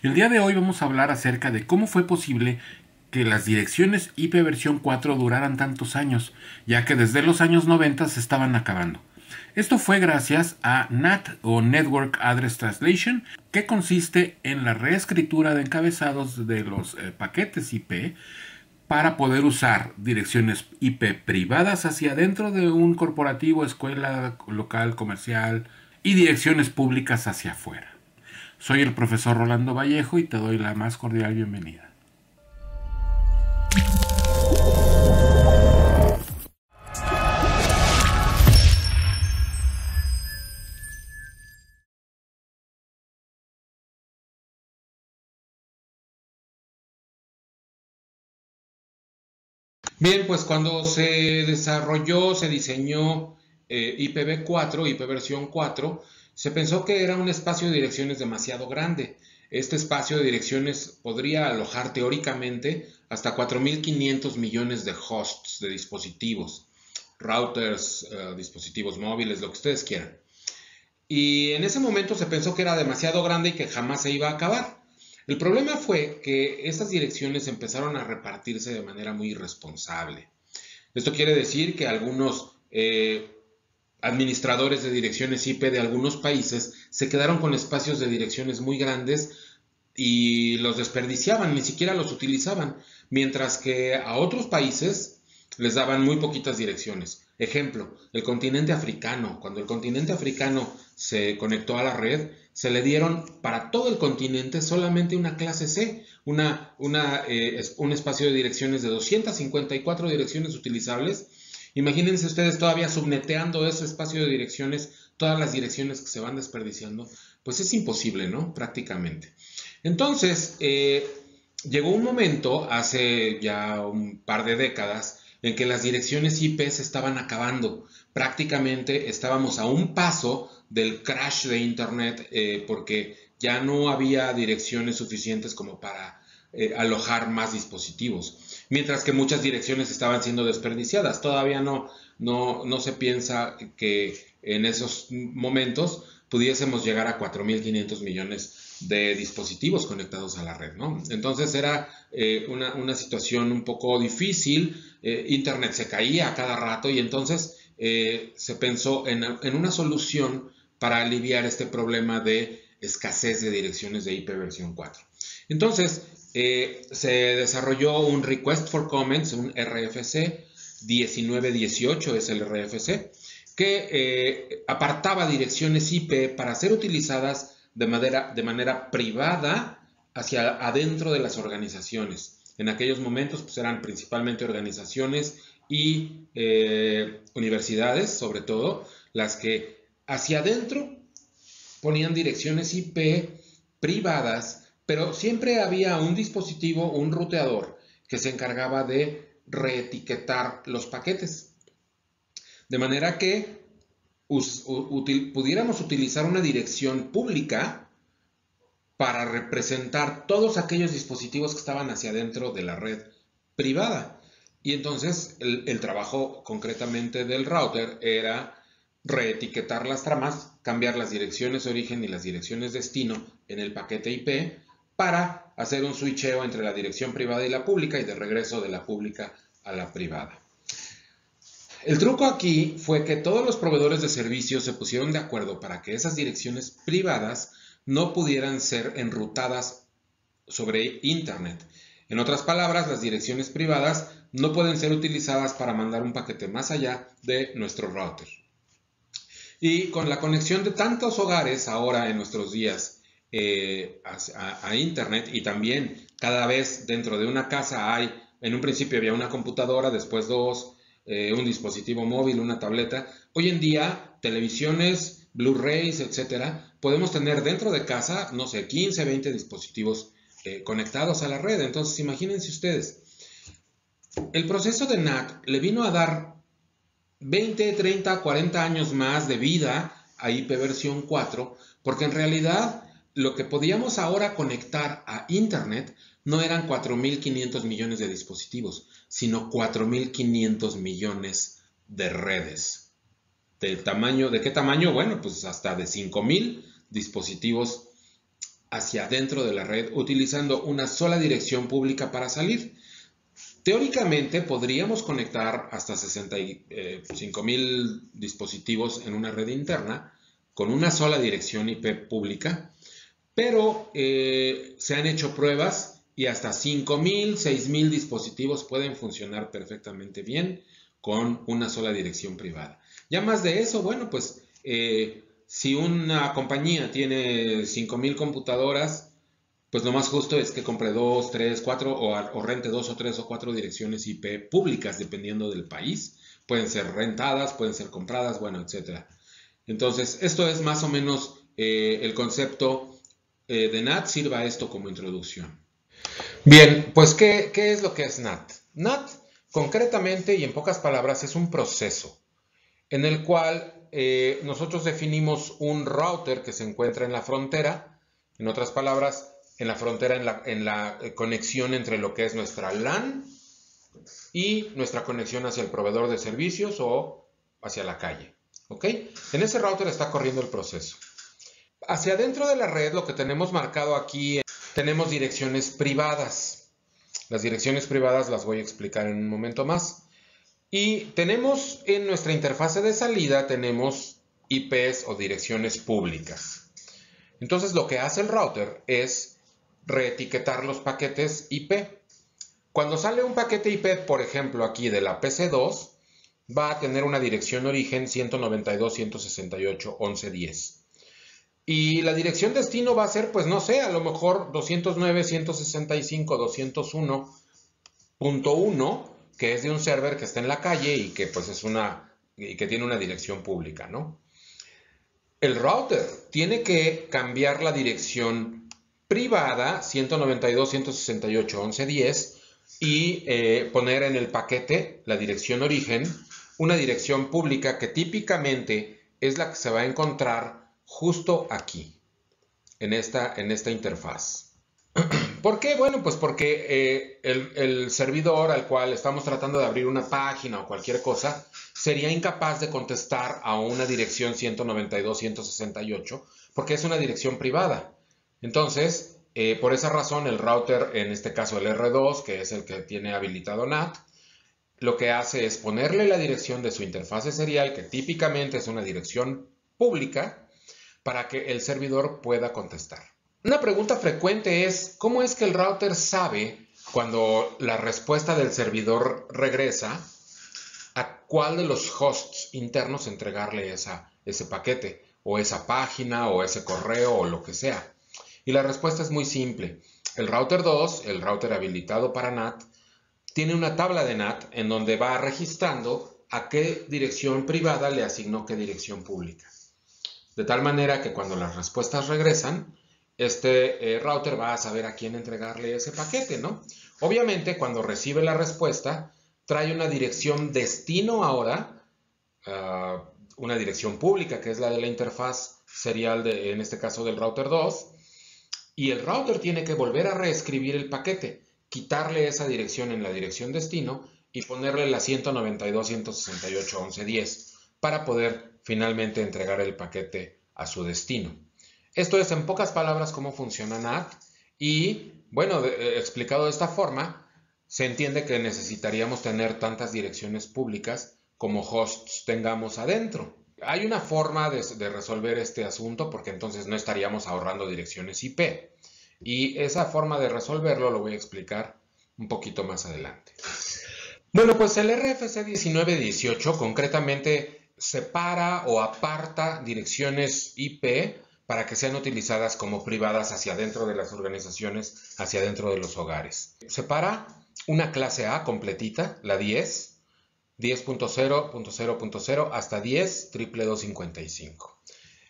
El día de hoy vamos a hablar acerca de cómo fue posible que las direcciones IP versión 4 duraran tantos años, ya que desde los años 90 se estaban acabando. Esto fue gracias a NAT o Network Address Translation, que consiste en la reescritura de encabezados de los paquetes IP para poder usar direcciones IP privadas hacia adentro de un corporativo, escuela, local, comercial y direcciones públicas hacia afuera. Soy el profesor Rolando Vallejo y te doy la más cordial bienvenida. Bien, pues cuando se diseñó IPv4, IP versión 4, se pensó que era un espacio de direcciones demasiado grande. Este espacio de direcciones podría alojar teóricamente hasta 4.500 millones de hosts de dispositivos, routers, dispositivos móviles, lo que ustedes quieran. Y en ese momento se pensó que era demasiado grande y que jamás se iba a acabar. El problema fue que estas direcciones empezaron a repartirse de manera muy irresponsable. Esto quiere decir que algunos administradores de direcciones IP de algunos países se quedaron con espacios de direcciones muy grandes y los desperdiciaban, ni siquiera los utilizaban, mientras que a otros países les daban muy poquitas direcciones. Ejemplo, el continente africano. Cuando el continente africano se conectó a la red, se le dieron para todo el continente solamente una clase C, un espacio de direcciones de 254 direcciones utilizables. Imagínense ustedes todavía subneteando ese espacio de direcciones, todas las direcciones que se van desperdiciando, pues es imposible, ¿no? Prácticamente. Entonces, llegó un momento, hace ya un par de décadas, en que las direcciones IP se estaban acabando. Prácticamente estábamos a un paso del crash de Internet porque ya no había direcciones suficientes como para alojar más dispositivos. Mientras que muchas direcciones estaban siendo desperdiciadas. Todavía no se piensa que en esos momentos pudiésemos llegar a 4.500 millones de dispositivos conectados a la red, ¿no? Entonces era una situación un poco difícil, Internet se caía a cada rato y entonces se pensó en una solución para aliviar este problema de escasez de direcciones de IP versión 4. Entonces se desarrolló un Request for Comments, un RFC, 1918 es el RFC, que apartaba direcciones IP para ser utilizadas de manera privada hacia adentro de las organizaciones. En aquellos momentos pues eran principalmente organizaciones y universidades, sobre todo, las que hacia adentro ponían direcciones IP privadas, pero siempre había un dispositivo, un ruteador, que se encargaba de reetiquetar los paquetes. De manera que pudiéramos utilizar una dirección pública para representar todos aquellos dispositivos que estaban hacia adentro de la red privada. Y entonces el trabajo concretamente del router era reetiquetar las tramas, cambiar las direcciones de origen y las direcciones destino en el paquete IP para hacer un switcheo entre la dirección privada y la pública y de regreso de la pública a la privada. El truco aquí fue que todos los proveedores de servicios se pusieron de acuerdo para que esas direcciones privadas no pudieran ser enrutadas sobre Internet. En otras palabras, las direcciones privadas no pueden ser utilizadas para mandar un paquete más allá de nuestro router. Y con la conexión de tantos hogares ahora en nuestros días a Internet y también cada vez dentro de una casa hay, en un principio había una computadora, después dos, un dispositivo móvil, una tableta. Hoy en día, televisiones, Blu-rays, etcétera, podemos tener dentro de casa, no sé, 15, 20 dispositivos conectados a la red. Entonces, imagínense ustedes, el proceso de NAT le vino a dar 20, 30, 40 años más de vida a IP versión 4, porque en realidad lo que podíamos ahora conectar a Internet no eran 4.500 millones de dispositivos, sino 4.500 millones de redes. ¿De qué tamaño? Bueno, pues hasta de 5.000 dispositivos hacia adentro de la red utilizando una sola dirección pública para salir. Teóricamente podríamos conectar hasta 65,000 dispositivos en una red interna con una sola dirección IP pública, pero se han hecho pruebas y hasta 5,000, 6,000 dispositivos pueden funcionar perfectamente bien con una sola dirección privada. Ya más de eso, bueno, pues si una compañía tiene 5,000 computadoras, pues lo más justo es que compre 2, 3, 4 o rente 2 o 3 o 4 direcciones IP públicas, dependiendo del país. Pueden ser rentadas, pueden ser compradas, bueno, etc. Entonces, esto es más o menos el concepto de NAT. Sirva esto como introducción. Bien, pues, ¿qué es lo que es NAT? NAT, concretamente y en pocas palabras, es un proceso en el cual nosotros definimos un router que se encuentra en la frontera. En otras palabras, en la frontera, en la conexión entre lo que es nuestra LAN y nuestra conexión hacia el proveedor de servicios o hacia la calle. ¿Ok? En ese router está corriendo el proceso. Hacia adentro de la red, lo que tenemos marcado aquí, tenemos direcciones privadas. Las direcciones privadas las voy a explicar en un momento más. Y tenemos en nuestra interfase de salida, tenemos IPs o direcciones públicas. Entonces lo que hace el router es reetiquetar los paquetes IP. Cuando sale un paquete IP, por ejemplo aquí de la PC2, va a tener una dirección origen 192.168.11.10. Y la dirección destino va a ser, pues no sé, a lo mejor 209.165.201.1, que es de un server que está en la calle y que pues y que tiene una dirección pública, ¿no? El router tiene que cambiar la dirección privada 192.168.11.10 y poner en el paquete la dirección origen, una dirección pública que típicamente es la que se va a encontrar justo aquí, en esta interfaz. ¿Por qué? Bueno, pues porque el servidor al cual estamos tratando de abrir una página o cualquier cosa sería incapaz de contestar a una dirección 192.168 porque es una dirección privada. Entonces, por esa razón, el router, en este caso el R2, que es el que tiene habilitado NAT, lo que hace es ponerle la dirección de su interfase serial, que típicamente es una dirección pública, para que el servidor pueda contestar. Una pregunta frecuente es, ¿cómo es que el router sabe cuando la respuesta del servidor regresa a cuál de los hosts internos entregarle ese paquete, o esa página, o ese correo, o lo que sea? Y la respuesta es muy simple. El router 2, el router habilitado para NAT, tiene una tabla de NAT en donde va registrando a qué dirección privada le asignó qué dirección pública. De tal manera que cuando las respuestas regresan, este router va a saber a quién entregarle ese paquete, ¿no? Obviamente, cuando recibe la respuesta, trae una dirección destino ahora, una dirección pública, que es la de la interfaz serial, en este caso del router 2, y el router tiene que volver a reescribir el paquete, quitarle esa dirección en la dirección destino y ponerle la 192.168.11.10 para poder finalmente entregar el paquete a su destino. Esto es en pocas palabras cómo funciona NAT y, bueno, explicado de esta forma, se entiende que necesitaríamos tener tantas direcciones públicas como hosts tengamos adentro. Hay una forma de resolver este asunto porque entonces no estaríamos ahorrando direcciones IP. Y esa forma de resolverlo lo voy a explicar un poquito más adelante. Bueno, pues el RFC 1918 concretamente separa o aparta direcciones IP para que sean utilizadas como privadas hacia adentro de las organizaciones, hacia adentro de los hogares. Separa una clase A completita, la 10, 10.0.0.0 hasta 10.255.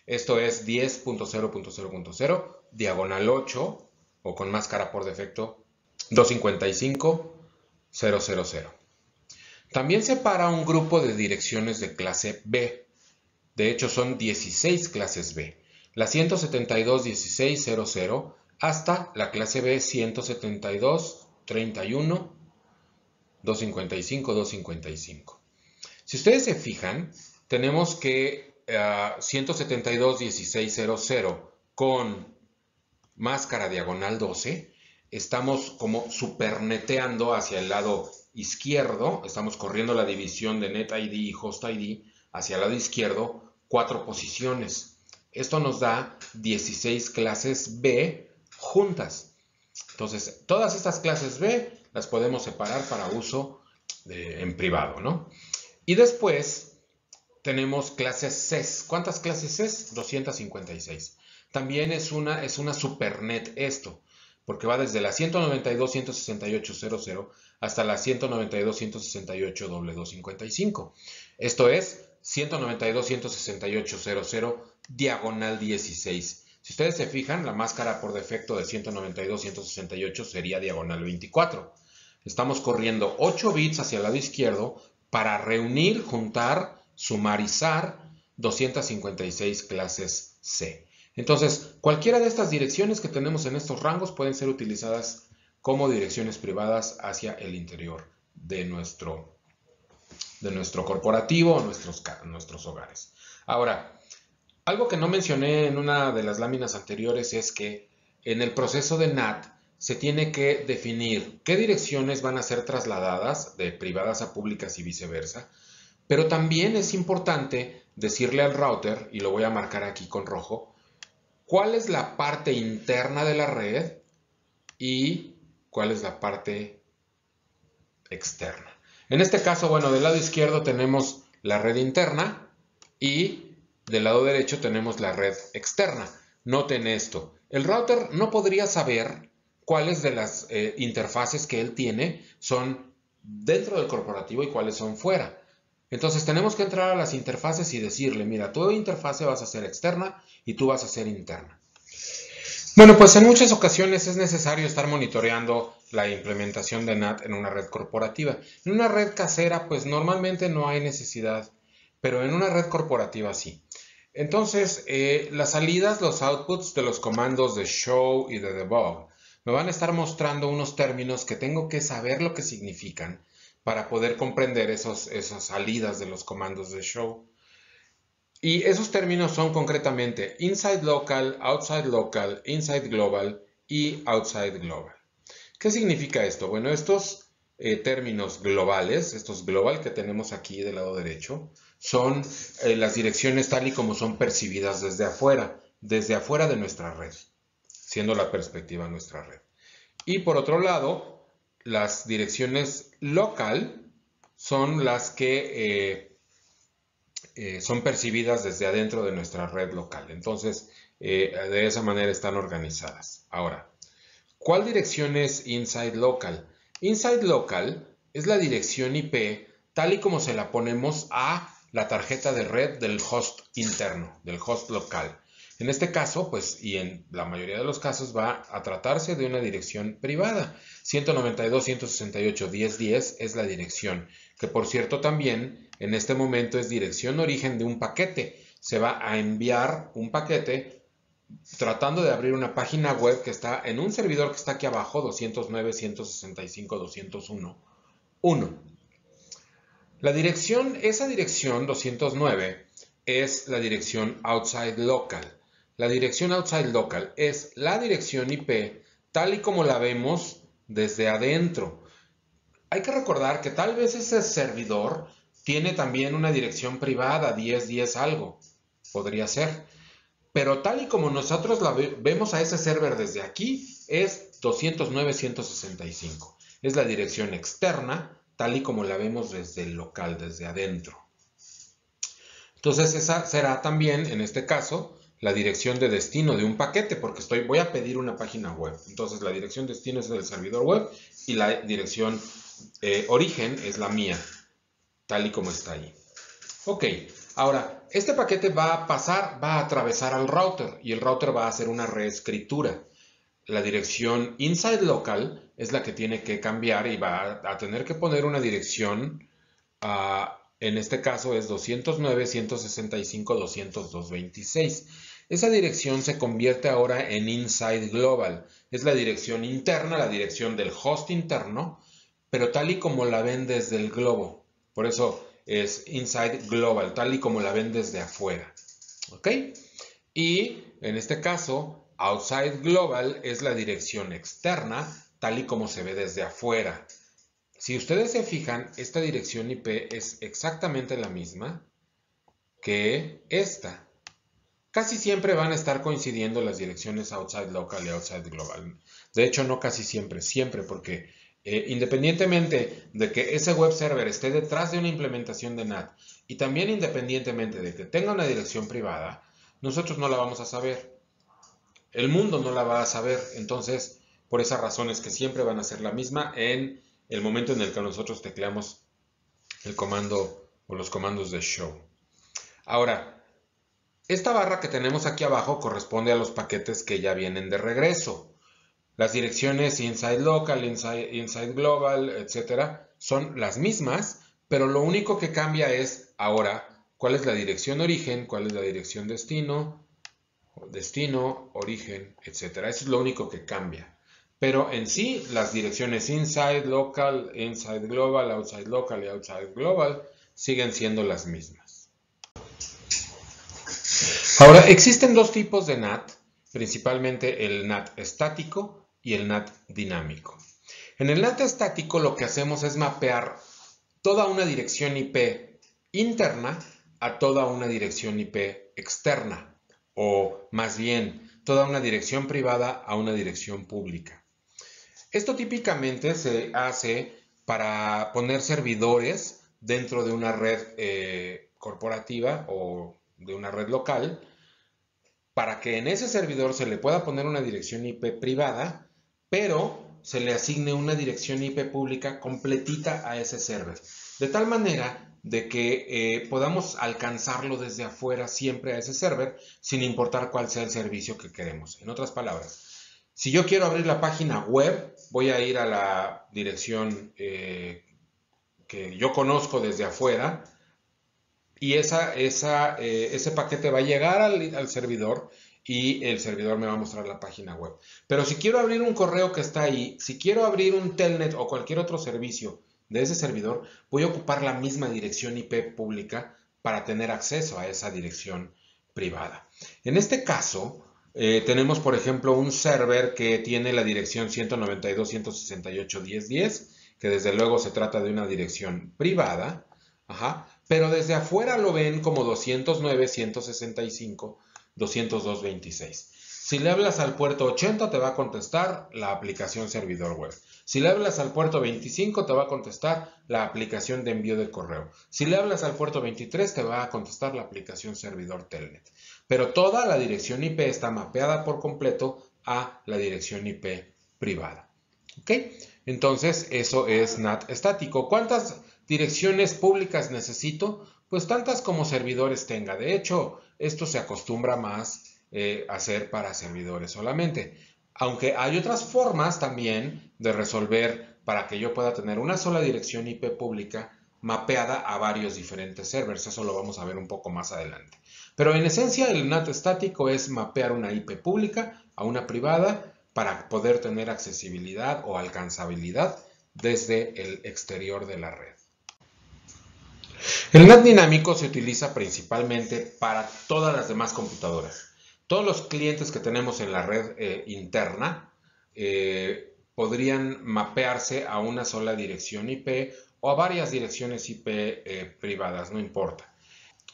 Esto es 10.0.0.0, diagonal 8, o con máscara por defecto, 255.000. También separa un grupo de direcciones de clase B. De hecho, son 16 clases B. La 172.16.00 hasta la clase B 172.31.255.255. Si ustedes se fijan, tenemos que 172.16.00 con máscara diagonal 12, estamos como superneteando hacia el lado izquierdo, estamos corriendo la división de NetID y HostID hacia el lado izquierdo 4 posiciones. Esto nos da 16 clases B juntas. Entonces, todas estas clases B las podemos separar para uso en privado, ¿no? Y después tenemos clases CES. ¿Cuántas clases CES? 256. También es una supernet esto, porque va desde la 192.168.00 hasta la 192.168.255. Esto es 192.168.00 diagonal 16. Si ustedes se fijan, la máscara por defecto de 192.168 sería diagonal 24. Estamos corriendo 8 bits hacia el lado izquierdo para reunir, juntar, sumarizar 256 clases C. Entonces, cualquiera de estas direcciones que tenemos en estos rangos pueden ser utilizadas como direcciones privadas hacia el interior de nuestro corporativo o nuestros hogares. Ahora, algo que no mencioné en una de las láminas anteriores es que en el proceso de NAT se tiene que definir qué direcciones van a ser trasladadas de privadas a públicas y viceversa, pero también es importante decirle al router, y lo voy a marcar aquí con rojo, cuál es la parte interna de la red y cuál es la parte externa. En este caso, bueno, del lado izquierdo tenemos la red interna y del lado derecho tenemos la red externa. Noten esto, el router no podría saber cuáles de las interfaces que él tiene son dentro del corporativo y cuáles son fuera. Entonces tenemos que entrar a las interfaces y decirle, mira, tu interfase vas a ser externa y tú vas a ser interna. Bueno, pues en muchas ocasiones es necesario estar monitoreando la implementación de NAT en una red corporativa. En una red casera, pues normalmente no hay necesidad, pero en una red corporativa sí. Entonces, las salidas, los outputs de los comandos de show y de debug me van a estar mostrando unos términos que tengo que saber lo que significan para poder comprender esas salidas de los comandos de show. Y esos términos son concretamente inside local, inside global y outside global. ¿Qué significa esto? Bueno, estos términos globales, estos global que tenemos aquí del lado derecho, son las direcciones tal y como son percibidas desde afuera de nuestra red, siendo la perspectiva nuestra red. Y por otro lado, las direcciones local son las que son percibidas desde adentro de nuestra red local. Entonces, de esa manera están organizadas. Ahora, ¿cuál dirección es inside local? Inside local es la dirección IP tal y como se la ponemos a la tarjeta de red del host interno, del host local. En este caso, pues, y en la mayoría de los casos va a tratarse de una dirección privada. 192.168.10.10 es la dirección, que por cierto también en este momento es dirección origen de un paquete. Se va a enviar un paquete tratando de abrir una página web que está en un servidor que está aquí abajo, 209.165.201.1. Esa dirección 209 es la dirección outside local. La dirección outside local es la dirección IP tal y como la vemos desde adentro. Hay que recordar que tal vez ese servidor tiene también una dirección privada, 10.10 algo, podría ser. Pero tal y como nosotros vemos a ese server desde aquí, es 209.165. Es la dirección externa, tal y como la vemos desde el local, desde adentro. Entonces esa será también, en este caso, la dirección de destino de un paquete, porque voy a pedir una página web. Entonces la dirección destino es del servidor web y la dirección origen es la mía, tal y como está ahí. Ok, ahora, este paquete va a atravesar al router y el router va a hacer una reescritura. La dirección inside local es la que tiene que cambiar y va a tener que poner una dirección, en este caso es 209.165.202.26. Esa dirección se convierte ahora en inside global. Es la dirección interna, la dirección del host interno, pero tal y como la ven desde el globo. Por eso es inside global, tal y como la ven desde afuera. ¿Ok? Y en este caso, Outside Global es la dirección externa, tal y como se ve desde afuera. Si ustedes se fijan, esta dirección IP es exactamente la misma que esta. Casi siempre van a estar coincidiendo las direcciones Outside Local y Outside Global. De hecho, no casi siempre, siempre, porque independientemente de que ese web server esté detrás de una implementación de NAT y también independientemente de que tenga una dirección privada, nosotros no la vamos a saber. El mundo no la va a saber. Entonces, por esas razones que siempre van a ser la misma en el momento en el que nosotros tecleamos el comando o los comandos de show. Ahora, esta barra que tenemos aquí abajo corresponde a los paquetes que ya vienen de regreso. Las direcciones inside local, inside global, etcétera, son las mismas, pero lo único que cambia es ahora cuál es la dirección origen, cuál es la dirección destino, origen, etcétera. Eso es lo único que cambia. Pero en sí, las direcciones inside local, inside global, outside local y outside global siguen siendo las mismas. Ahora, existen dos tipos de NAT, principalmente el NAT estático y el NAT dinámico. En el NAT estático lo que hacemos es mapear toda una dirección IP interna a toda una dirección IP externa, o más bien, toda una dirección privada a una dirección pública. Esto típicamente se hace para poner servidores dentro de una red corporativa o de una red local, para que en ese servidor se le pueda poner una dirección IP privada, pero se le asigne una dirección IP pública completita a ese server, de tal manera de que podamos alcanzarlo desde afuera siempre a ese server, sin importar cuál sea el servicio que queremos. En otras palabras, si yo quiero abrir la página web, voy a ir a la dirección que yo conozco desde afuera, y ese paquete va a llegar al servidor y el servidor me va a mostrar la página web. Pero si quiero abrir un correo que está ahí, si quiero abrir un telnet o cualquier otro servicio de ese servidor, voy a ocupar la misma dirección IP pública para tener acceso a esa dirección privada. En este caso, tenemos por ejemplo un server que tiene la dirección 192.168.10.10, que desde luego se trata de una dirección privada. Ajá. Pero desde afuera lo ven como 209.165.202.26. Si le hablas al puerto 80 te va a contestar la aplicación servidor web. Si le hablas al puerto 25 te va a contestar la aplicación de envío de correo. Si le hablas al puerto 23 te va a contestar la aplicación servidor telnet. Pero toda la dirección IP está mapeada por completo a la dirección IP privada. ¿Ok? Entonces eso es NAT estático. ¿Cuántas direcciones públicas necesito? Pues tantas como servidores tenga. De hecho, esto se acostumbra más a hacer para servidores solamente. Aunque hay otras formas también de resolver para que yo pueda tener una sola dirección IP pública mapeada a varios diferentes servers. Eso lo vamos a ver un poco más adelante. Pero en esencia el NAT estático es mapear una IP pública a una privada para poder tener accesibilidad o alcanzabilidad desde el exterior de la red. El NAT dinámico se utiliza principalmente para todas las demás computadoras. Todos los clientes que tenemos en la red interna podrían mapearse a una sola dirección IP o a varias direcciones IP privadas, no importa.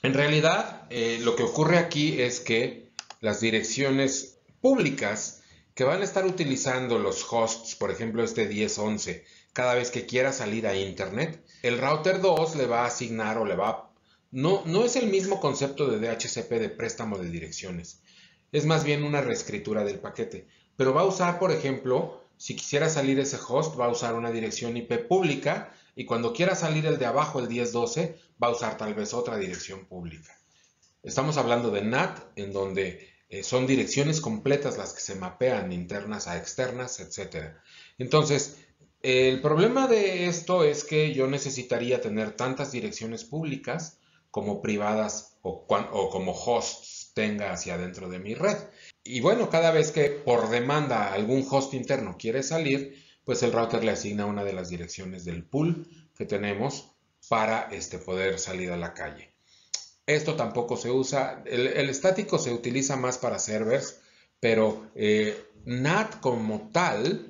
En realidad, lo que ocurre aquí es que las direcciones públicas que van a estar utilizando los hosts, por ejemplo este 1011, cada vez que quiera salir a internet, el router 2 le va a asignar o le va... No es el mismo concepto de DHCP de préstamo de direcciones, es más bien una reescritura del paquete, pero va a usar, por ejemplo, si quisiera salir ese host, va a usar una dirección IP pública, y cuando quiera salir el de abajo, el 1012, va a usar tal vez otra dirección pública. Estamos hablando de NAT, en donde son direcciones completas las que se mapean internas a externas, etc. Entonces, el problema de esto es que yo necesitaría tener tantas direcciones públicas como privadas o como hosts tenga hacia adentro de mi red. Y bueno, cada vez que por demanda algún host interno quiere salir, pues el router le asigna una de las direcciones del pool que tenemos para poder salir a la calle. Esto tampoco se usa, el estático se utiliza más para servers, pero NAT como tal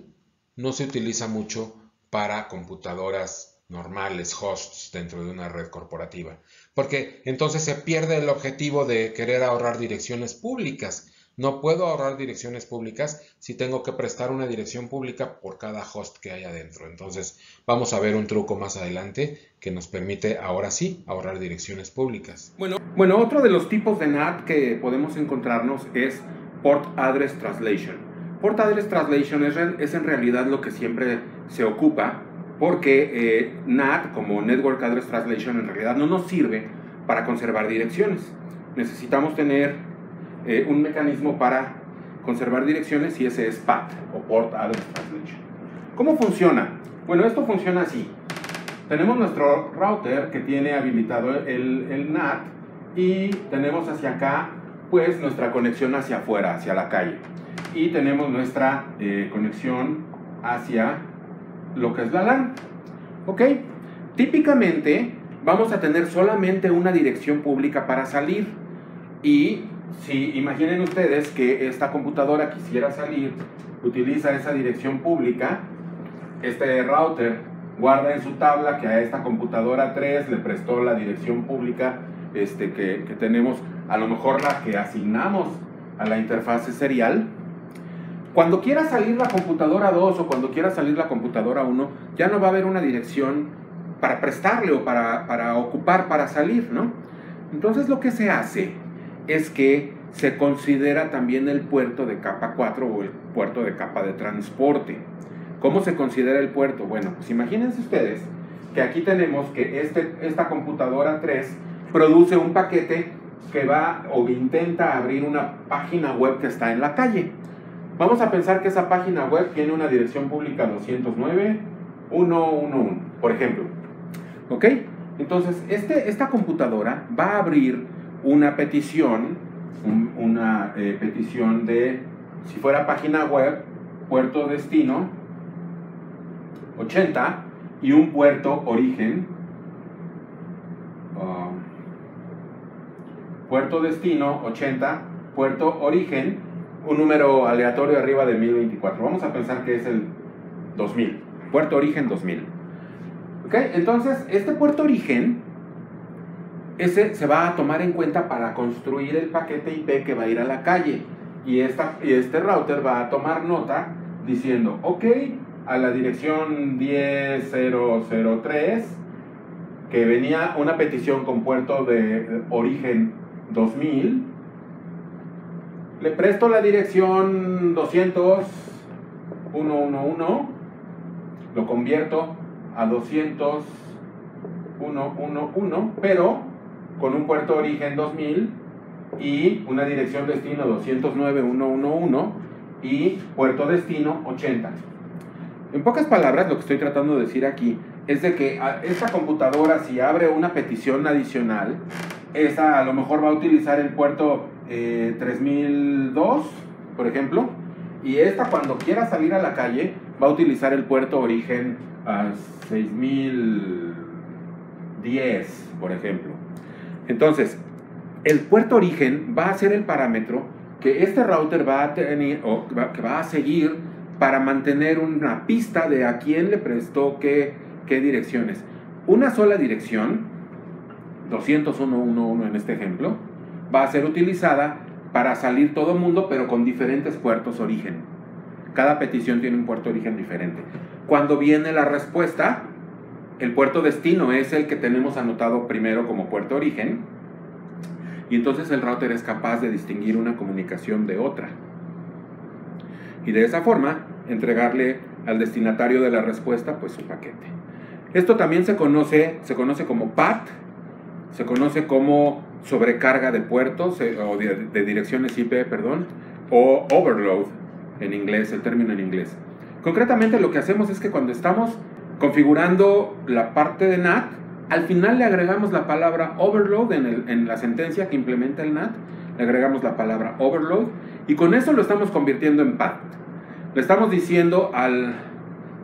no se utiliza mucho para computadoras normales, hosts dentro de una red corporativa, porque entonces se pierde el objetivo de querer ahorrar direcciones públicas. No puedo ahorrar direcciones públicas si tengo que prestar una dirección pública por cada host que hay adentro. Entonces vamos a ver un truco más adelante que nos permite ahora sí ahorrar direcciones públicas. Bueno, otro de los tipos de NAT que podemos encontrarnos es Port Address Translation. Port Address Translation es en realidad lo que siempre se ocupa, porque NAT, como Network Address Translation, en realidad no nos sirve para conservar direcciones. Necesitamos tener un mecanismo para conservar direcciones, y ese es PAT, o Port Address Translation. ¿Cómo funciona? Bueno, esto funciona así. Tenemos nuestro router que tiene habilitado el NAT, y tenemos hacia acá pues nuestra conexión hacia afuera, hacia la calle, y tenemos nuestra conexión hacia lo que es la LAN. ¿Ok? Típicamente vamos a tener solamente una dirección pública para salir, y si imaginen ustedes que esta computadora quisiera salir, utiliza esa dirección pública, este router guarda en su tabla que a esta computadora 3 le prestó la dirección pública que tenemos, a lo mejor la que asignamos a la interfase serial. Cuando quiera salir la computadora 2 o cuando quiera salir la computadora 1, ya no va a haber una dirección para prestarle o para ocupar para salir, ¿no? Entonces lo que se hace es que se considera también el puerto de capa 4 o el puerto de capa de transporte. ¿Cómo se considera el puerto? Bueno, pues imagínense ustedes que aquí tenemos que esta computadora 3 produce un paquete que va o intenta abrir una página web que está en la calle. Vamos a pensar que esa página web tiene una dirección pública 209.111, por ejemplo. ¿Ok? Entonces, esta computadora va a abrir una petición, petición de, si fuera página web, puerto destino 80 y un puerto origen, puerto destino 80, puerto origen, un número aleatorio arriba de 1024. Vamos a pensar que es el 2000, puerto origen 2000. ¿Ok? Entonces, este puerto origen, ese se va a tomar en cuenta para construir el paquete IP que va a ir a la calle. Y este router va a tomar nota diciendo, ok, a la dirección 10003, que venía una petición con puerto de origen 2000, le presto la dirección 200.111, lo convierto a 200.111, pero con un puerto origen 2000 y una dirección destino 209.111 y puerto destino 80. En pocas palabras, lo que estoy tratando de decir aquí es de que esta computadora, si abre una petición adicional, esa a lo mejor va a utilizar el puerto 3002, por ejemplo, y esta, cuando quiera salir a la calle, va a utilizar el puerto origen 6010, por ejemplo. Entonces, el puerto origen va a ser el parámetro que este router va a tener, o que va a seguir para mantener una pista de a quién le prestó qué direcciones. Una sola dirección, 201.111 en este ejemplo, va a ser utilizada para salir todo el mundo, pero con diferentes puertos origen. Cada petición tiene un puerto origen diferente. Cuando viene la respuesta, el puerto destino es el que tenemos anotado primero como puerto origen, y entonces el router es capaz de distinguir una comunicación de otra. Y de esa forma, entregarle al destinatario de la respuesta pues su paquete. Esto también se conoce como PAT, se conoce como sobrecarga de puertos, o de direcciones IP, perdón, o overload en inglés, el término en inglés. Concretamente lo que hacemos es que cuando estamos configurando la parte de NAT, al final le agregamos la palabra overload en la sentencia que implementa el NAT, le agregamos la palabra overload, y con eso lo estamos convirtiendo en PAT. Le estamos diciendo al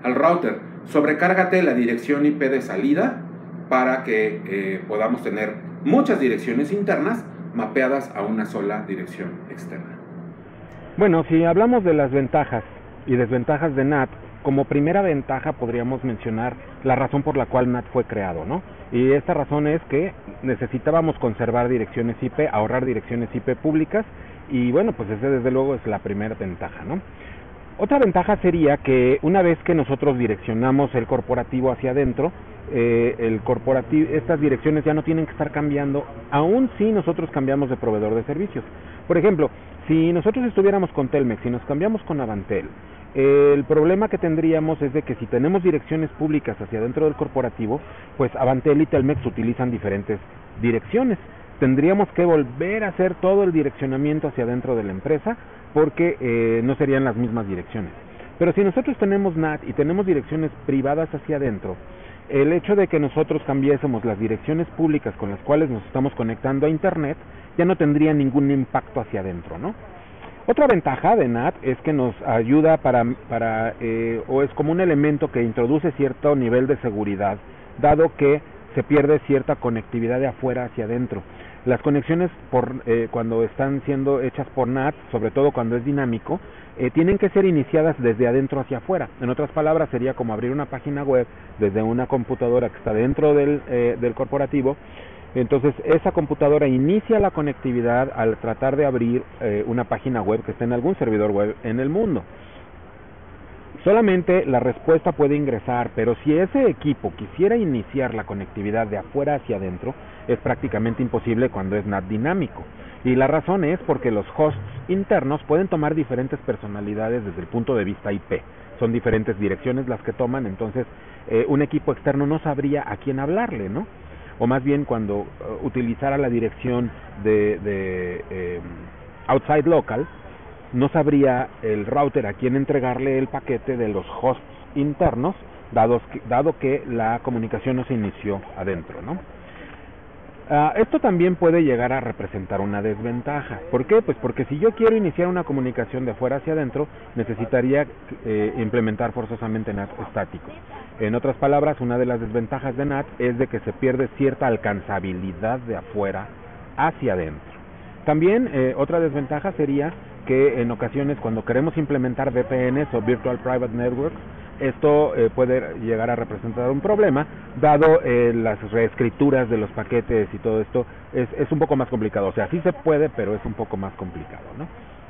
router, sobrecárgate la dirección IP de salida para que podamos tener muchas direcciones internas mapeadas a una sola dirección externa. Bueno, si hablamos de las ventajas y desventajas de NAT, como primera ventaja podríamos mencionar la razón por la cual NAT fue creado, ¿no? Y esta razón es que necesitábamos conservar direcciones IP, ahorrar direcciones IP públicas, y bueno, pues ese desde luego es la primera ventaja, ¿no? Otra ventaja sería que una vez que nosotros direccionamos el corporativo hacia adentro, estas direcciones ya no tienen que estar cambiando, aun si nosotros cambiamos de proveedor de servicios. Por ejemplo, si nosotros estuviéramos con Telmex y nos cambiamos con Avantel, el problema que tendríamos es de que si tenemos direcciones públicas hacia adentro del corporativo, pues Avantel y Telmex utilizan diferentes direcciones. Tendríamos que volver a hacer todo el direccionamiento hacia adentro de la empresa porque no serían las mismas direcciones. Pero si nosotros tenemos NAT y tenemos direcciones privadas hacia adentro, el hecho de que nosotros cambiésemos las direcciones públicas con las cuales nos estamos conectando a Internet ya no tendría ningún impacto hacia adentro, ¿no? Otra ventaja de NAT es que nos ayuda o es como un elemento que introduce cierto nivel de seguridad, dado que se pierde cierta conectividad de afuera hacia adentro. Las conexiones cuando están siendo hechas por NAT, sobre todo cuando es dinámico, tienen que ser iniciadas desde adentro hacia afuera. En otras palabras, sería como abrir una página web desde una computadora que está dentro del corporativo. Entonces, esa computadora inicia la conectividad al tratar de abrir una página web que esté en algún servidor web en el mundo. Solamente la respuesta puede ingresar, pero si ese equipo quisiera iniciar la conectividad de afuera hacia adentro, es prácticamente imposible cuando es NAT dinámico. Y la razón es porque los hosts internos pueden tomar diferentes personalidades desde el punto de vista IP. Son diferentes direcciones las que toman, entonces un equipo externo no sabría a quién hablarle, ¿no? O más bien cuando utilizara la dirección de outside local, no sabría el router a quién entregarle el paquete de los hosts internos, dado que la comunicación no se inició adentro, ¿no? Esto también puede llegar a representar una desventaja. ¿Por qué? Pues porque si yo quiero iniciar una comunicación de afuera hacia adentro, necesitaría implementar forzosamente NAT estático. En otras palabras, una de las desventajas de NAT es de que se pierde cierta alcanzabilidad de afuera hacia adentro. También otra desventaja sería que en ocasiones cuando queremos implementar VPNs o Virtual Private Networks, esto puede llegar a representar un problema, dado las reescrituras de los paquetes y todo esto es un poco más complicado. O sea, sí se puede, pero es un poco más complicado, ¿no?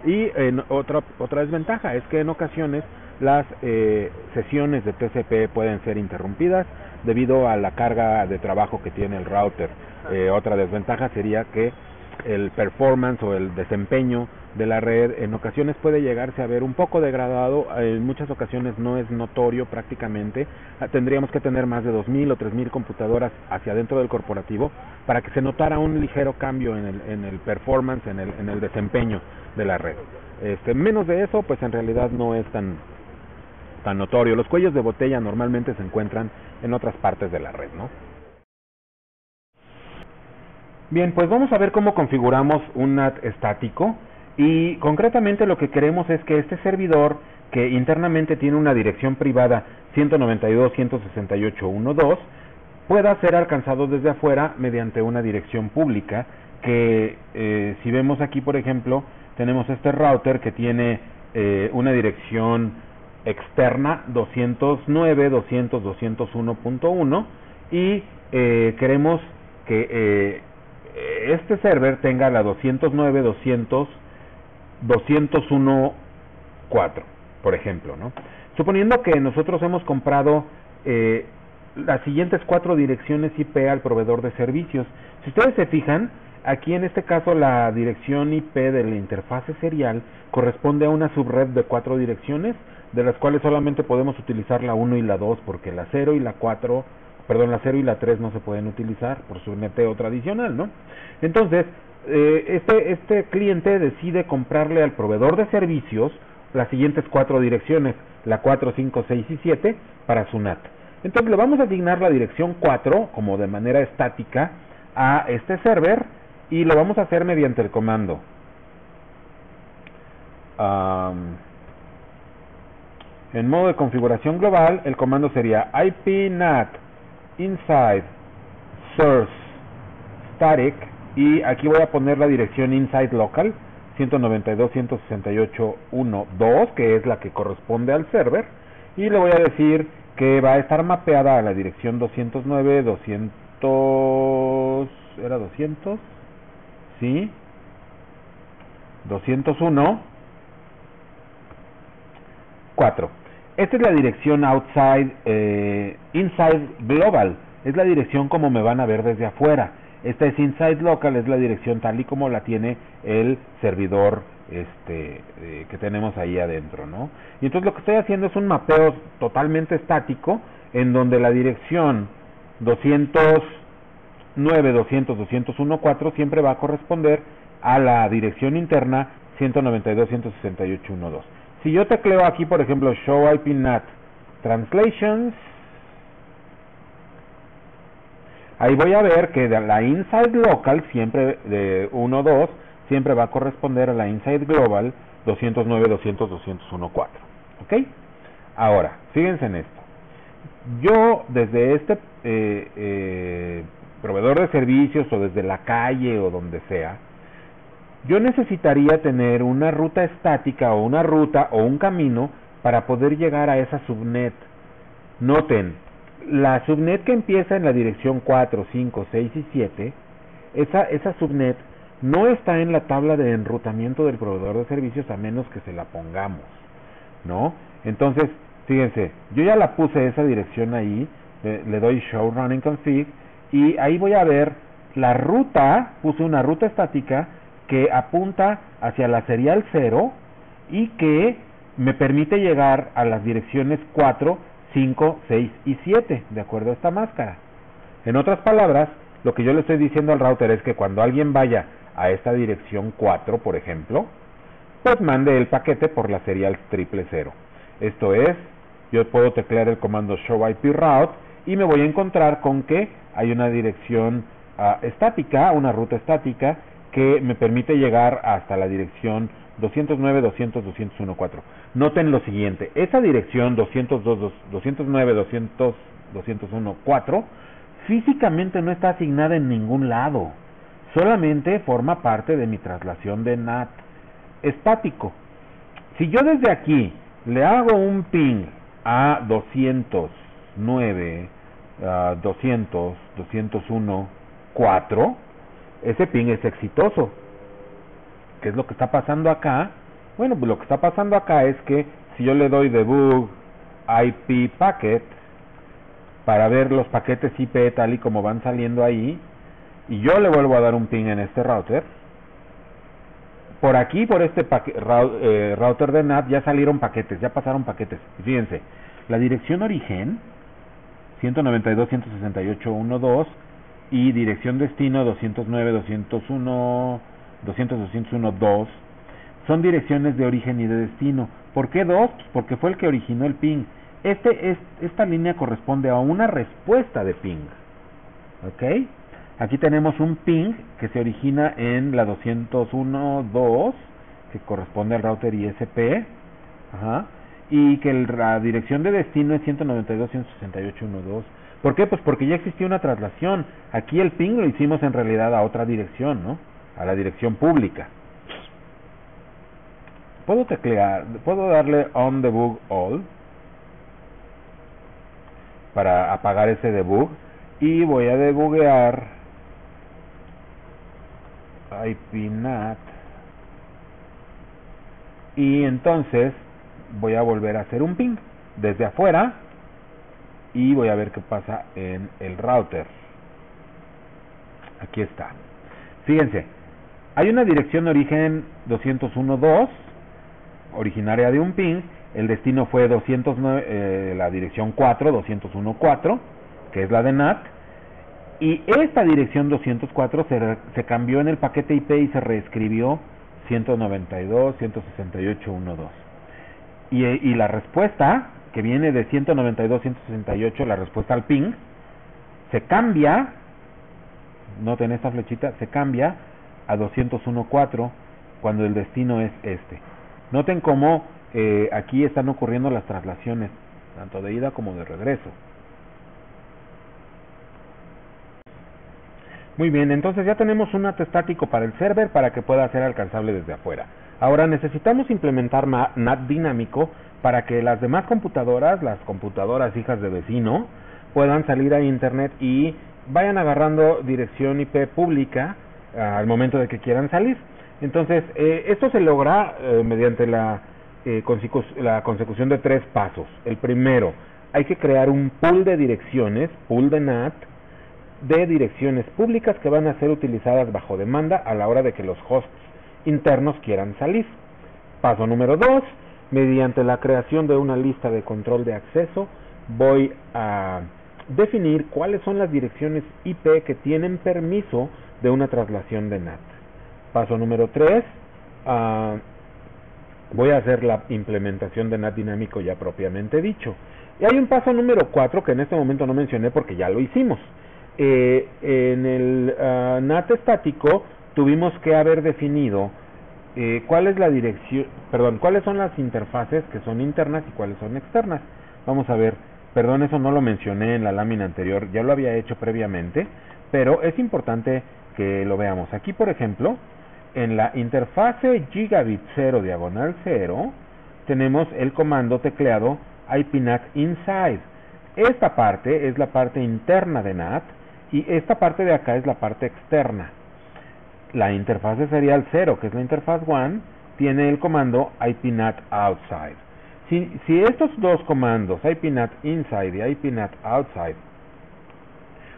Y otra desventaja es que en ocasiones las sesiones de TCP pueden ser interrumpidas debido a la carga de trabajo que tiene el router. Otra desventaja sería que el performance o el desempeño de la red en ocasiones puede llegarse a ver un poco degradado, en muchas ocasiones no es notorio prácticamente. Tendríamos que tener más de 2.000 o 3.000 computadoras hacia dentro del corporativo para que se notara un ligero cambio en el performance, en el desempeño de la red. Menos de eso, pues en realidad no es tan notorio. Los cuellos de botella normalmente se encuentran en otras partes de la red, ¿no? Bien, pues vamos a ver cómo configuramos un NAT estático y concretamente lo que queremos es que este servidor que internamente tiene una dirección privada 192.168.1.2 pueda ser alcanzado desde afuera mediante una dirección pública que si vemos aquí por ejemplo tenemos este router que tiene una dirección externa 209.200.201.1 y queremos que este server tenga la 209.200.201.4, por ejemplo, ¿no? Suponiendo que nosotros hemos comprado las siguientes 4 direcciones IP al proveedor de servicios. Si ustedes se fijan, aquí en este caso la dirección IP de la interfase serial corresponde a una subred de 4 direcciones, de las cuales solamente podemos utilizar la 1 y la 2, porque la 0 y la 4... la 0 y la 3 no se pueden utilizar por su neteo tradicional, ¿no? Entonces, este cliente decide comprarle al proveedor de servicios las siguientes 4 direcciones, la 4, 5, 6 y 7 para su NAT. Entonces le vamos a asignar la dirección 4 como de manera estática a este server y lo vamos a hacer mediante el comando en modo de configuración global. El comando sería ipnat inside source static y aquí voy a poner la dirección inside local 192.168.1.2, que es la que corresponde al server, y le voy a decir que va a estar mapeada a la dirección 209.200, ¿era 200? Sí, 201.4. Esta es la dirección inside global, es la dirección como me van a ver desde afuera. Esta es inside local, es la dirección tal y como la tiene el servidor que tenemos ahí adentro, ¿no? Y entonces lo que estoy haciendo es un mapeo totalmente estático, en donde la dirección 209.200.201.4 siempre va a corresponder a la dirección interna 192.168.1.2. Si yo tecleo aquí, por ejemplo, show IP NAT translations, ahí voy a ver que la inside local siempre de 1.2 siempre va a corresponder a la inside global 209.200.201.4. ¿Ok? Ahora, fíjense en esto. Yo desde este proveedor de servicios o desde la calle o donde sea, yo necesitaría tener una ruta estática o una ruta o un camino para poder llegar a esa subnet. Noten, la subnet que empieza en la dirección 4, 5, 6 y 7, esa subnet no está en la tabla de enrutamiento del proveedor de servicios a menos que se la pongamos, ¿no? Entonces, fíjense, yo ya la puse esa dirección ahí, le doy show running config y ahí voy a ver la ruta, puse una ruta estática que apunta hacia la serial 0 y que me permite llegar a las direcciones 4, 5, 6 y 7, de acuerdo a esta máscara. En otras palabras, lo que yo le estoy diciendo al router es que cuando alguien vaya a esta dirección 4, por ejemplo, pues mande el paquete por la serial 000. Esto es, yo puedo teclear el comando show IP route y me voy a encontrar con que hay una dirección estática, una ruta estática, que me permite llegar hasta la dirección 209.200.201.4. Noten lo siguiente, esa dirección 209.200.201.4 físicamente no está asignada en ningún lado, solamente forma parte de mi traslación de NAT estático. Si yo desde aquí le hago un ping a 201.4, ese ping es exitoso. ¿Qué es lo que está pasando acá? Bueno, pues lo que está pasando acá es que si yo le doy debug IP packet para ver los paquetes IP tal y como van saliendo ahí, y yo le vuelvo a dar un ping en este router, por aquí, por este router de NAT ya salieron paquetes, ya pasaron paquetes. Y fíjense, la dirección origen 192.168.1.2 y dirección destino 209.201.200.201.2 son direcciones de origen y de destino. ¿Por qué 2? Pues porque fue el que originó el ping. Esta línea corresponde a una respuesta de ping. ¿Ok? Aquí tenemos un ping que se origina en la 201.2, que corresponde al router ISP. Ajá. Y que la dirección de destino es 192.168.1.2. ¿Por qué? Pues porque ya existía una traslación. Aquí el ping lo hicimos en realidad a otra dirección, ¿no? A la dirección pública. Puedo teclear, puedo darle on debug all para apagar ese debug y voy a debuguear IPNAT y entonces voy a volver a hacer un ping desde afuera y voy a ver qué pasa en el router. Aquí está. Fíjense, hay una dirección de origen 201.2 originaria de un ping. El destino fue 209, la dirección 4, 201.4, que es la de NAT. Y esta dirección 204 se cambió en el paquete IP y se reescribió 192.168.1.2. Y la respuesta, que viene de 192.168, la respuesta al ping, se cambia, noten esta flechita, se cambia a 201.4 cuando el destino es este. Noten cómo aquí están ocurriendo las traslaciones, tanto de ida como de regreso. Muy bien, entonces ya tenemos un NAT estático para el server para que pueda ser alcanzable desde afuera. Ahora necesitamos implementar NAT dinámico para que las demás computadoras, las computadoras hijas de vecino, puedan salir a internet y vayan agarrando dirección IP pública al momento de que quieran salir. Entonces, esto se logra mediante la consecución de 3 pasos. El primero, hay que crear un pool de direcciones, pool de NAT, de direcciones públicas que van a ser utilizadas bajo demanda a la hora de que los hosts internos quieran salir. Paso número 2, mediante la creación de una lista de control de acceso, voy a definir cuáles son las direcciones IP que tienen permiso de una traslación de NAT. Paso número 3, voy a hacer la implementación de NAT dinámico ya propiamente dicho. Y hay un paso número 4 que en este momento no mencioné porque ya lo hicimos. En el NAT estático tuvimos que haber definido cuáles son las interfaces que son internas y cuáles son externas. Vamos a ver, perdón, eso no lo mencioné en la lámina anterior, ya lo había hecho previamente, pero es importante que lo veamos. Aquí, por ejemplo, en la interfase gigabit 0 diagonal 0 tenemos el comando tecleado IPNAT inside. Esta parte es la parte interna de NAT y esta parte de acá es la parte externa. La interfase serial 0, que es la interfaz 1, tiene el comando IPNAT outside. Si estos dos comandos, IPNAT inside y IPNAT outside,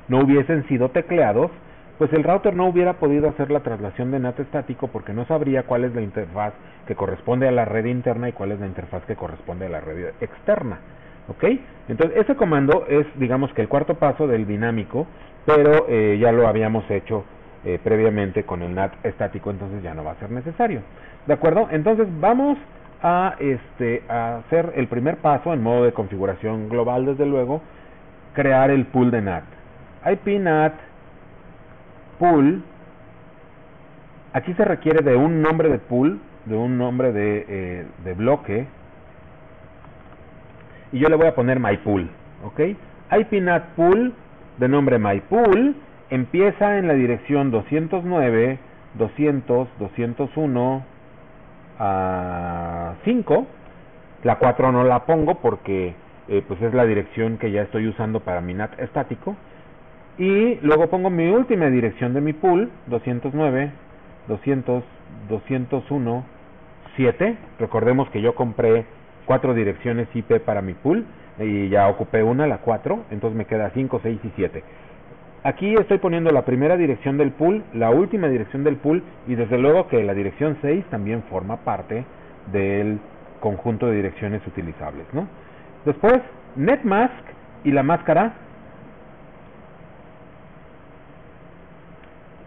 no hubiesen sido tecleados, pues el router no hubiera podido hacer la traslación de NAT estático porque no sabría cuál es la interfaz que corresponde a la red interna y cuál es la interfaz que corresponde a la red externa. ¿Ok? Entonces ese comando es, digamos que el cuarto paso del dinámico, pero ya lo habíamos hecho previamente con el NAT estático, entonces ya no va a ser necesario. ¿De acuerdo? Entonces vamos a hacer el primer paso en modo de configuración global, desde luego, crear el pool de NAT. IPNAT pool, aquí se requiere de un nombre de pool, de un nombre de bloque, y yo le voy a poner mypool, ¿ok? IPNAT pool de nombre mypool empieza en la dirección 209, 200, 201, 5. La 4 no la pongo porque pues es la dirección que ya estoy usando para mi NAT estático. Y luego pongo mi última dirección de mi pool, 209, 200, 201, 7. Recordemos que yo compré 4 direcciones IP para mi pool y ya ocupé una, la 4, entonces me queda 5, 6 y 7. Aquí estoy poniendo la primera dirección del pool, la última dirección del pool y desde luego que la dirección 6 también forma parte del conjunto de direcciones utilizables, ¿no? Después, netmask y la máscara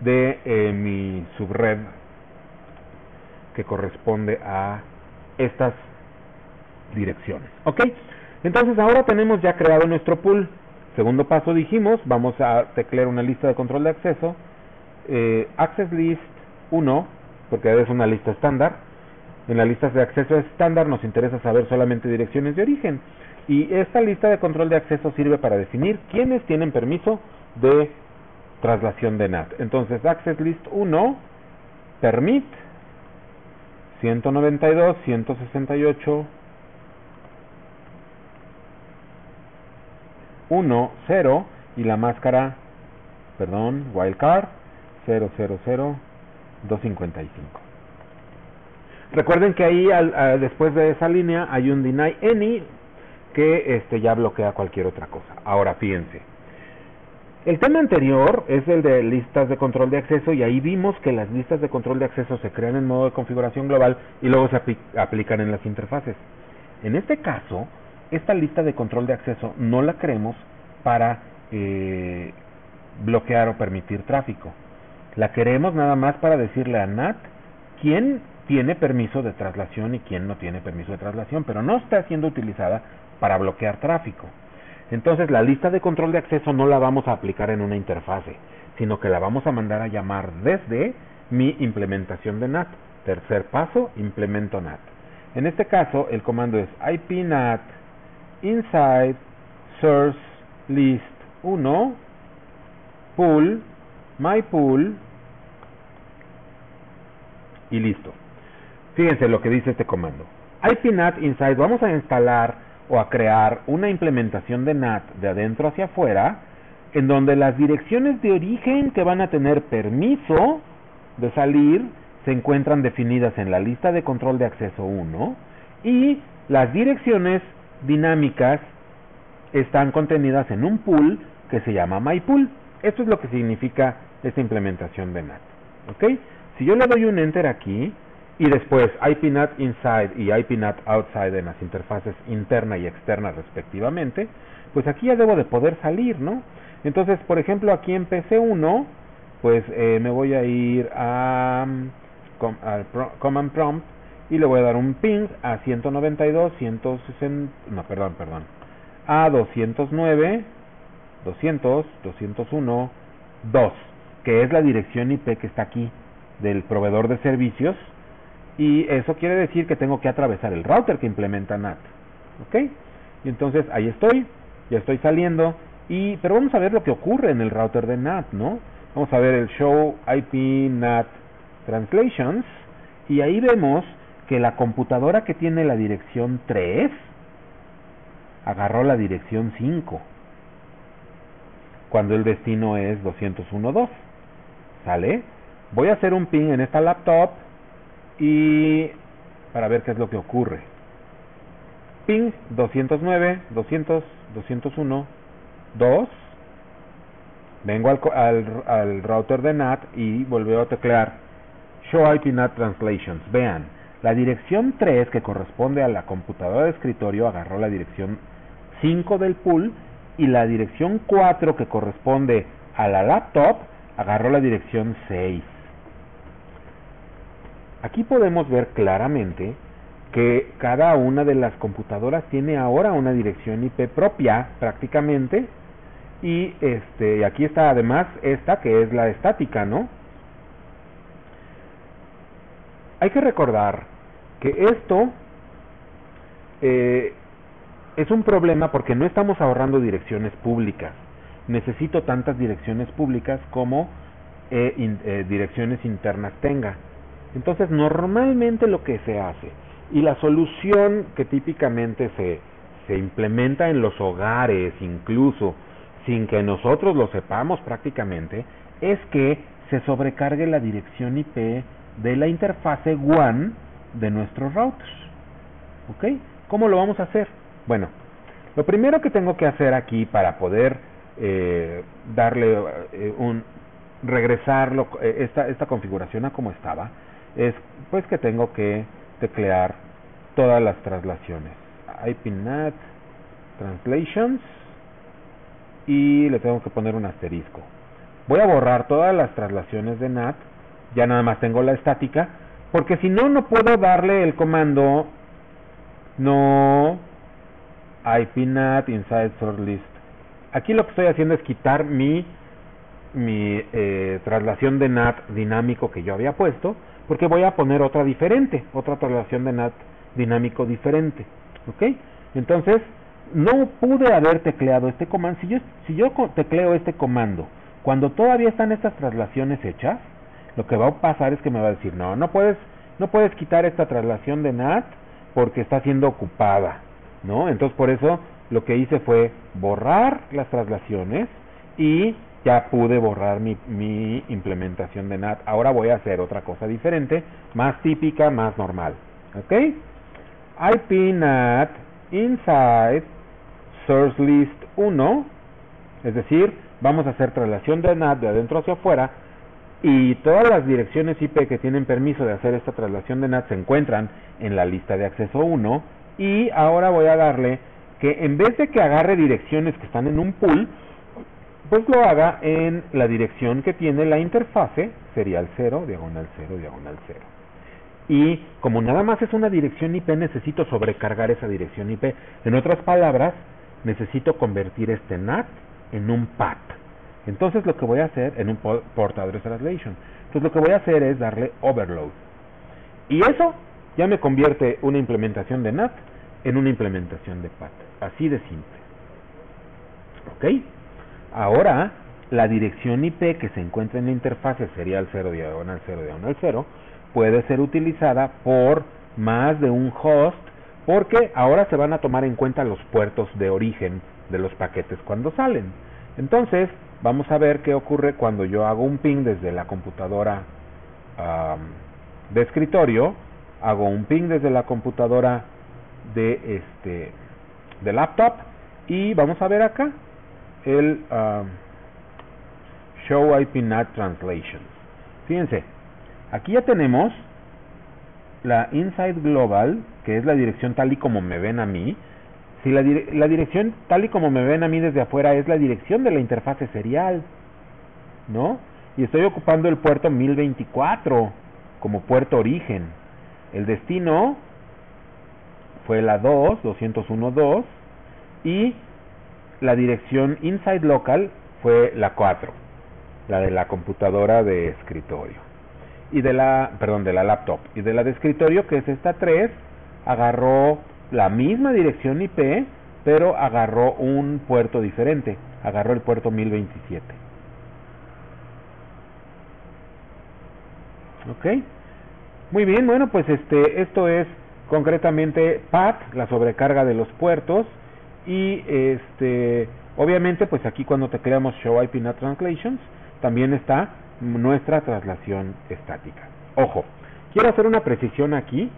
de mi subred que corresponde a estas direcciones. ¿Ok? Entonces ahora tenemos ya creado nuestro pool. Segundo paso dijimos, vamos a teclear una lista de control de acceso, access list 1, porque es una lista estándar. En las listas de acceso estándar nos interesa saber solamente direcciones de origen. Y esta lista de control de acceso sirve para definir quiénes tienen permiso de traslación de NAT. Entonces, access list 1, permit, 192, 168, 1, 0 y la máscara, wildcard 000 255. Recuerden que ahí después de esa línea hay un deny any que ya bloquea cualquier otra cosa. Ahora fíjense, el tema anterior es el de listas de control de acceso y ahí vimos que las listas de control de acceso se crean en modo de configuración global y luego se aplican en las interfaces. En este caso, esta lista de control de acceso no la creemos para bloquear o permitir tráfico. La queremos nada más para decirle a NAT quién tiene permiso de traslación y quién no tiene permiso de traslación, pero no está siendo utilizada para bloquear tráfico. Entonces la lista de control de acceso no la vamos a aplicar en una interfase, sino que la vamos a mandar a llamar desde mi implementación de NAT. Tercer paso, implemento NAT. En este caso el comando es IPNAT inside source list 1 pool mypool y listo. Fíjense lo que dice este comando. ipNAT inside, vamos a instalar o a crear una implementación de NAT de adentro hacia afuera, en donde las direcciones de origen que van a tener permiso de salir se encuentran definidas en la lista de control de acceso 1 y las direcciones dinámicas están contenidas en un pool que se llama mypool. Esto es lo que significa esta implementación de NAT. ¿Ok? Si yo le doy un enter aquí y después ipNAT inside y ipNAT outside en las interfaces interna y externa respectivamente, pues aquí ya debo de poder salir, ¿no? Entonces, por ejemplo, aquí en PC1, pues me voy a ir al command prompt y le voy a dar un ping a 192.160, a 209, 200, 201, 2, que es la dirección IP que está aquí del proveedor de servicios, y eso quiere decir que tengo que atravesar el router que implementa NAT. ¿Ok? Y entonces ahí estoy, ya estoy saliendo, pero vamos a ver lo que ocurre en el router de NAT, ¿no? Vamos a ver el show IP NAT translations, y ahí vemos que la computadora que tiene la dirección 3 agarró la dirección 5 cuando el destino es 201.2. ¿Sale? Voy a hacer un ping en esta laptop y para ver qué es lo que ocurre. Ping 209, 200, 201, 2. Vengo al router de NAT y vuelvo a teclear show IP NAT translations. Vean, la dirección 3 que corresponde a la computadora de escritorio agarró la dirección 5 del pool, y la dirección 4 que corresponde a la laptop agarró la dirección 6. Aquí podemos ver claramente que cada una de las computadoras tiene ahora una dirección IP propia prácticamente, y aquí está además esta que es la estática, ¿no? Hay que recordar que esto es un problema porque no estamos ahorrando direcciones públicas. Necesito tantas direcciones públicas como direcciones internas tenga. Entonces, normalmente lo que se hace, y la solución que típicamente se implementa en los hogares, incluso sin que nosotros lo sepamos prácticamente, es que se sobrecargue la dirección IP de la interfase WAN de nuestros routers. ¿Ok? ¿Cómo lo vamos a hacer? Bueno, lo primero que tengo que hacer aquí para poder regresar esta configuración a como estaba, es pues que tengo que teclear todas las traslaciones. ipNAT translations, y le tengo que poner un asterisco. Voy a borrar todas las traslaciones de NAT, ya nada más tengo la estática, porque si no, no puedo darle el comando no ipNAT inside source list. Aquí lo que estoy haciendo es quitar mi traslación de NAT dinámico que yo había puesto, porque voy a poner otra diferente, otra traslación de NAT dinámico diferente. ¿Ok? Entonces, no pude haber tecleado este comando. Si yo tecleo este comando cuando todavía están estas traslaciones hechas, lo que va a pasar es que me va a decir, no puedes quitar esta traslación de NAT porque está siendo ocupada, ¿no? Entonces, por eso lo que hice fue borrar las traslaciones y ya pude borrar mi implementación de NAT. Ahora voy a hacer otra cosa diferente, más típica, más normal. ¿Ok? ipNAT inside source list 1, es decir, vamos a hacer traslación de NAT de adentro hacia afuera, y todas las direcciones IP que tienen permiso de hacer esta traslación de NAT se encuentran en la lista de acceso 1, y ahora voy a darle que en vez de que agarre direcciones que están en un pool, pues lo haga en la dirección que tiene la interfase, serial 0, diagonal 0, diagonal 0. Y como nada más es una dirección IP, necesito sobrecargar esa dirección IP. En otras palabras, necesito convertir este NAT en un PAT. Entonces lo que voy a hacer, en un Port Address Translation, entonces lo que voy a hacer es darle overload. Y eso ya me convierte una implementación de NAT en una implementación de PAT. Así de simple. ¿Ok? Ahora la dirección IP que se encuentra en la interfase serial 0 diagonal 0 diagonal 0 puede ser utilizada por más de un host, porque ahora se van a tomar en cuenta los puertos de origen de los paquetes cuando salen. Entonces, vamos a ver qué ocurre cuando yo hago un ping desde la computadora de escritorio, hago un ping desde la computadora de laptop, y vamos a ver acá el Show IP NAT Translation. Fíjense, aquí ya tenemos la Inside Global, que es la dirección tal y como me ven a mí. Si la dirección tal y como me ven a mí desde afuera es la dirección de la interfase serial, ¿no? Y estoy ocupando el puerto 1024 como puerto origen. El destino fue la 201.2, y la dirección Inside Local fue la 4, la de la computadora de escritorio. Y de la laptop. Y de la de escritorio, que es esta 3, agarró la misma dirección IP, pero agarró un puerto diferente. Agarró el puerto 1027. ¿Ok? Muy bien, bueno, pues esto es concretamente PAT, la sobrecarga de los puertos. Y obviamente, pues aquí cuando tecleamos Show IP NAT Translations, también está nuestra traslación estática. Ojo, quiero hacer una precisión aquí,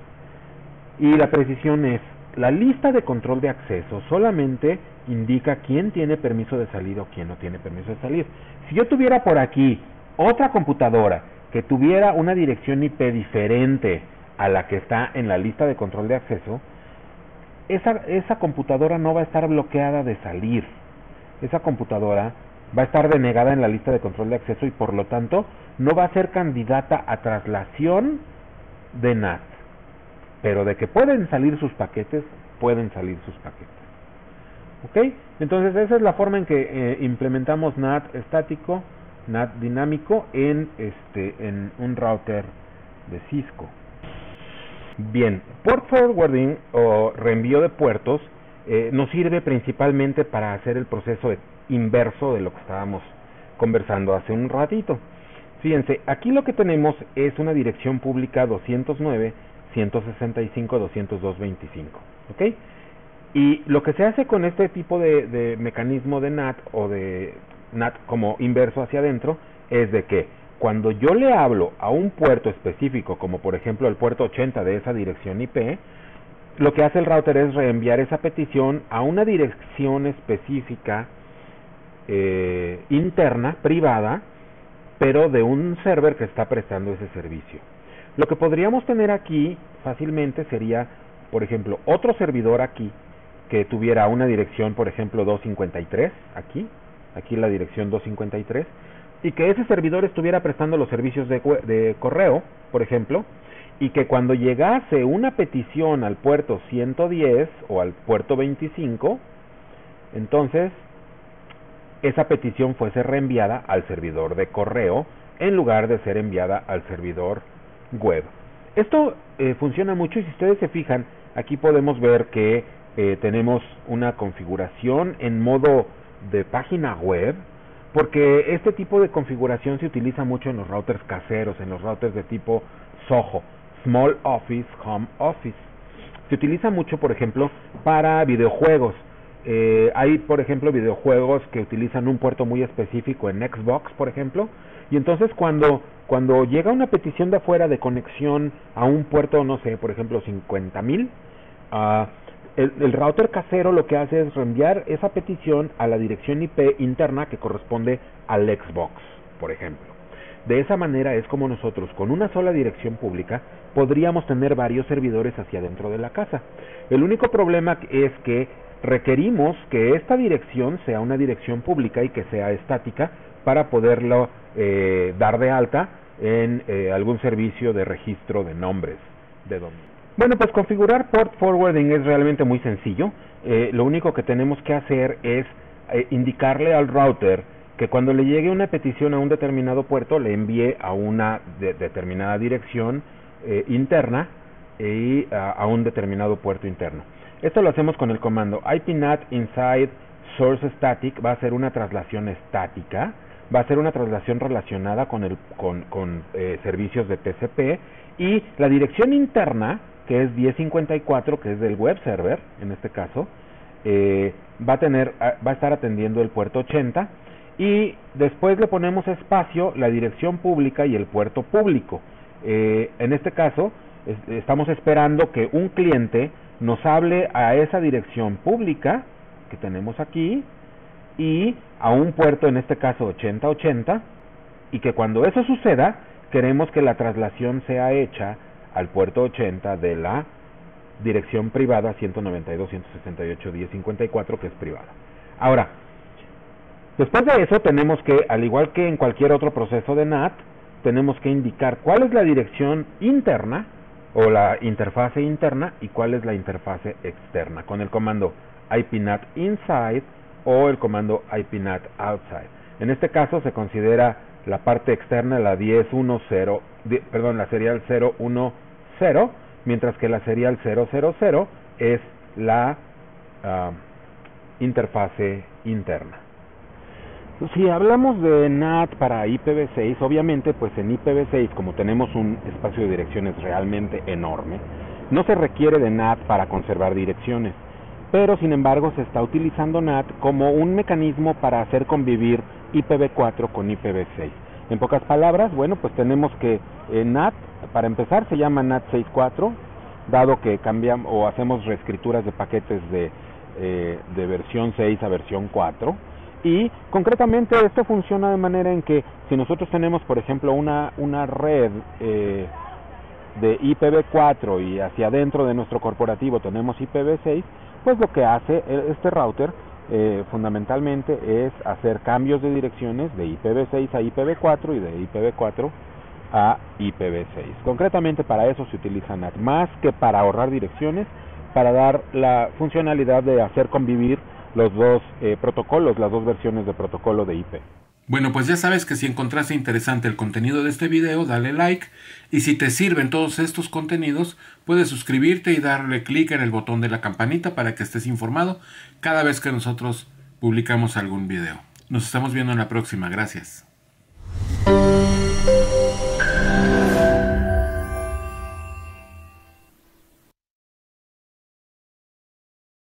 y la precisión es: la lista de control de acceso solamente indica quién tiene permiso de salir o quién no tiene permiso de salir. Si yo tuviera por aquí otra computadora que tuviera una dirección IP diferente a la que está en la lista de control de acceso, esa computadora no va a estar bloqueada de salir. Esa computadora va a estar denegada en la lista de control de acceso, y por lo tanto no va a ser candidata a traslación de NAT. Pero de que pueden salir sus paquetes, pueden salir sus paquetes. ¿Ok? Entonces esa es la forma en que implementamos NAT estático, NAT dinámico en un router de Cisco. Bien, port forwarding o reenvío de puertos nos sirve principalmente para hacer el proceso inverso de lo que estábamos conversando hace un ratito. Fíjense, aquí lo que tenemos es una dirección pública 209.165.202.25, ¿ok? Y lo que se hace con este tipo de mecanismo de NAT o de NAT como inverso hacia adentro es de que cuando yo le hablo a un puerto específico, como por ejemplo el puerto 80 de esa dirección IP, lo que hace el router es reenviar esa petición a una dirección específica interna, privada, pero de un server que está prestando ese servicio. Lo que podríamos tener aquí fácilmente sería, por ejemplo, otro servidor aquí que tuviera una dirección, por ejemplo, 253, aquí la dirección 253, y que ese servidor estuviera prestando los servicios de correo, por ejemplo, y que cuando llegase una petición al puerto 110 o al puerto 25, entonces esa petición fuese reenviada al servidor de correo en lugar de ser enviada al servidor web. Esto funciona mucho, y si ustedes se fijan, aquí podemos ver que tenemos una configuración en modo de página web, porque este tipo de configuración se utiliza mucho en los routers caseros, en los routers de tipo SOHO, Small Office, Home Office. Se utiliza mucho, por ejemplo, para videojuegos. Hay, por ejemplo, videojuegos que utilizan un puerto muy específico en Xbox, por ejemplo, y entonces cuando llega una petición de afuera de conexión a un puerto, no sé, por ejemplo, 50.000, el router casero lo que hace es reenviar esa petición a la dirección IP interna que corresponde al Xbox, por ejemplo. De esa manera es como nosotros, con una sola dirección pública, podríamos tener varios servidores hacia dentro de la casa. El único problema es que requerimos que esta dirección sea una dirección pública y que sea estática para poderlo dar de alta en algún servicio de registro de nombres de dominio. Bueno, pues configurar port forwarding es realmente muy sencillo. Lo único que tenemos que hacer es indicarle al router que cuando le llegue una petición a un determinado puerto le envíe a una determinada dirección interna y a un determinado puerto interno. Esto lo hacemos con el comando IPNAT inside source static. Va a ser una traslación estática va a ser una traslación relacionada con servicios de TCP, y la dirección interna, que es 1054, que es del web server, en este caso, va a estar atendiendo el puerto 80, y después le ponemos espacio, la dirección pública y el puerto público. En este caso, estamos esperando que un cliente nos hable a esa dirección pública que tenemos aquí y a un puerto, en este caso 8080, y que cuando eso suceda, queremos que la traslación sea hecha al puerto 80 de la dirección privada 192.168.10.54, que es privada. Ahora, después de eso tenemos que, al igual que en cualquier otro proceso de NAT, tenemos que indicar cuál es la dirección interna o la interfase interna y cuál es la interfase externa con el comando IPNAT inside o el comando IPNAT outside. En este caso se considera la parte externa la la serial 010, mientras que la serial 000 es la interfase interna. Si hablamos de NAT para IPv6, obviamente pues en IPv6, como tenemos un espacio de direcciones realmente enorme, no se requiere de NAT para conservar direcciones, pero sin embargo se está utilizando NAT como un mecanismo para hacer convivir IPv4 con IPv6. En pocas palabras, bueno, pues tenemos que NAT, para empezar, se llama NAT 6.4, dado que cambiamos o hacemos reescrituras de paquetes de versión 6 a versión 4, y concretamente esto funciona de manera en que si nosotros tenemos, por ejemplo, una red de IPv4 y hacia adentro de nuestro corporativo tenemos IPv6, pues lo que hace este router fundamentalmente es hacer cambios de direcciones de IPv6 a IPv4 y de IPv4 a IPv6. Concretamente para eso se utiliza NAT, más que para ahorrar direcciones, para dar la funcionalidad de hacer convivir los dos protocolos, las dos versiones de protocolo de IP. Bueno, pues ya sabes que si encontraste interesante el contenido de este video, dale like, y si te sirven todos estos contenidos, puedes suscribirte y darle clic en el botón de la campanita para que estés informado cada vez que nosotros publicamos algún video. Nos estamos viendo en la próxima, gracias.